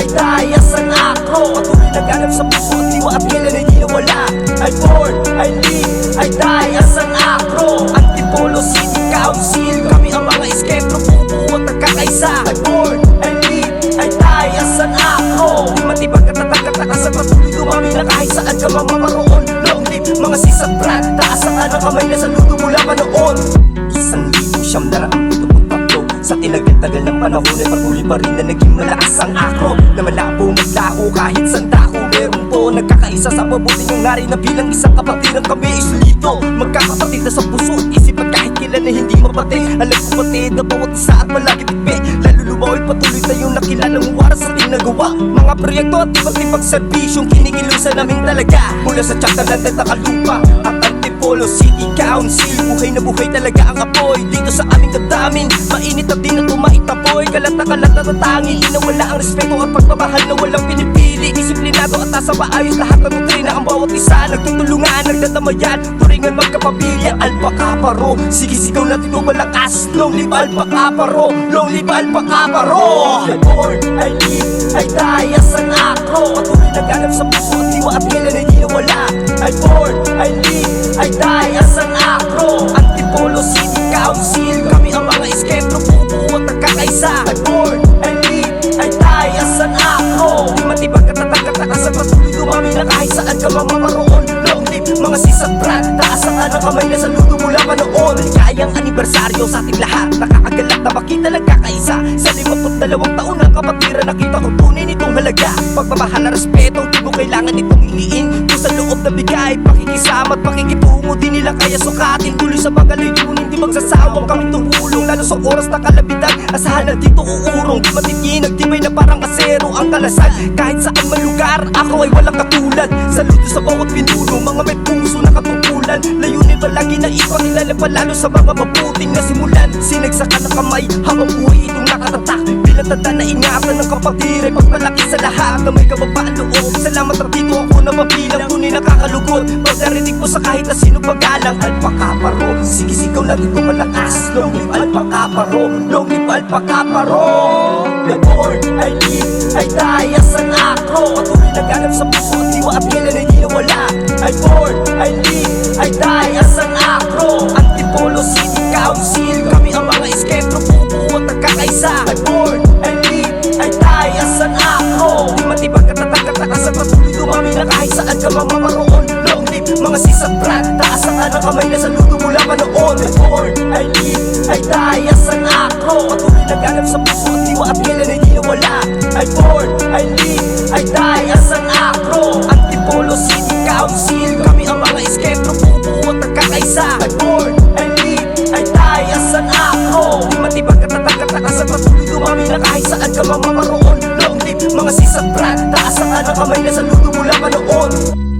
ay tayas ang akro. Patuloy naghanap sa puso at diwa at kailan ay di nawala. Ay born, ay lead, ay tayas ang akro. Antipolo City Council, kami ang mga iskepro, bubuo at nagkakaisa. Ay born, ay lead, ay tayas ang akro. Di matibag katatag-katakas at patuloy dumami na kahit saan ka mamaroon. Long live mga sisat brad, taas ang anang kamay na saludo mula pa noon. 1,973 sa tinagal-tagal ng panahon ay patuloy pa rin na naging malakas ang akro. Na malabo maglao kahit saan tao meron to. Nagkakaisa sa mabuting yung nari na bilang isang kapatid ang kami isolito. Magkakapatid na sa puso at isip at kahit kailan na hindi mapatid. Alam ko patid na bawat isa at malagi tikpe. Lalo lumaw ay patuloy tayong nakilalang waras sa ating nagawa. Mga proyekto at iba't ibang serbisyong kinikilusan namin talaga. Mula sa tsak ng Takalupa at Antipolo City Council, buhay na buhay talaga ang apoy dito sa aming damdamin. Mainit at di na tumaitapoy, kalat na tatangi. Inawala ang respeto at pagmamahal na walang pinipili. Disiplinado at nasa maayos lahat ng doktrina. Ang bawat isa nagtutulungan, nagdadamayan, turingan magkapamilya. Alpha Kappa Rho, sige sigaw natin o malakas. Long live Alpha Kappa Rho, long live Alpha Kappa Rho. Ay born, ay lead, ay tayas ang akro. Patuloy naghanap sa puso at diwa at kailan ay di nawala. Ay born, ay lead, ay tayas ang akro. Antipolo City Council, kami ang mga iskepro, bubuo at nagkakaisa. Ay born, ay lead, ay tayas ang akro. Di matibag katatag-katakas at patuloy dumami na kahit saan ka mamaroon. Long live mga sisat brad, taas ang anang kamay na saludo mula pa noon. Maligayang anibersaryo sa ating lahat, nakakagalak na makita nagkakaisa. Sa 52 taon ng kapatiran nakita ko tunay nitong halaga. Pagmamahal na respeto, di mo kailangan itong iliin. Kung sa loob na bigay, pakikisama at pakikitungo, di nila kaya sukatin. Tuloy sa mga layunin, di magsasawang kaming tumulong. Lalo sa oras na kalabitan, asahan na dito uurong. Di matikin, nagtibay na parang asero ang kalasan. Kahit saan man lugar, ako ay walang katulad. Saludo sa bawat pinuno, mga may puso na katungkulan. Layunin pa lagi na ipakilala palalo sa mga mabuting nasimulan. Sinagsakan ng kamay habang buhay itong nakatatak. Bilang tanda na ingatan ng kapatid ay pagpalaki sa lahat na may kababaan loob. Salamat at dito ako na mabilang, tunay nakakalugod. Pagdarinig mo sa kahit na sino pagalang. Alpha Kappa Rho, sige sigaw natin kung malakas. Long live Alpha Kappa Rho, long live Alpha Kappa Rho. Ay born, ay lead, ay tayas ang akro. Patuloy naghanap sa puso at diwa at kailan ay di nawala. Ay born, ay lead, ay tayas ang akro. Antipolo City Council, kami ang mga iskepro, bubuo at nagkakaisa. Ay born, ay lead, ay tayas ang akro. Di matibag katatag-katakas at patuloy dumami na kahit saan ka mamaroon. Long live mga sisat brad, taas ang anang kamay na saludo mula pa noon. Ay born, ay lead, ay tayas ang akro. Patuloy naghanap sa puso at diwa at kailan ay di nawala. Ay born, ay lead, ay tayas ang akro. Antipolo City Council, kami ang mga iskepro, bubuo at nagkakaisa. Ay born, ay lead, ay tayas ang akro. Di matibag katatag-katakas at patuloy dumami na kahit saan ka mamaroon. Long live mga sisat brad, taas ang anang kamay na saludo mula pa noon.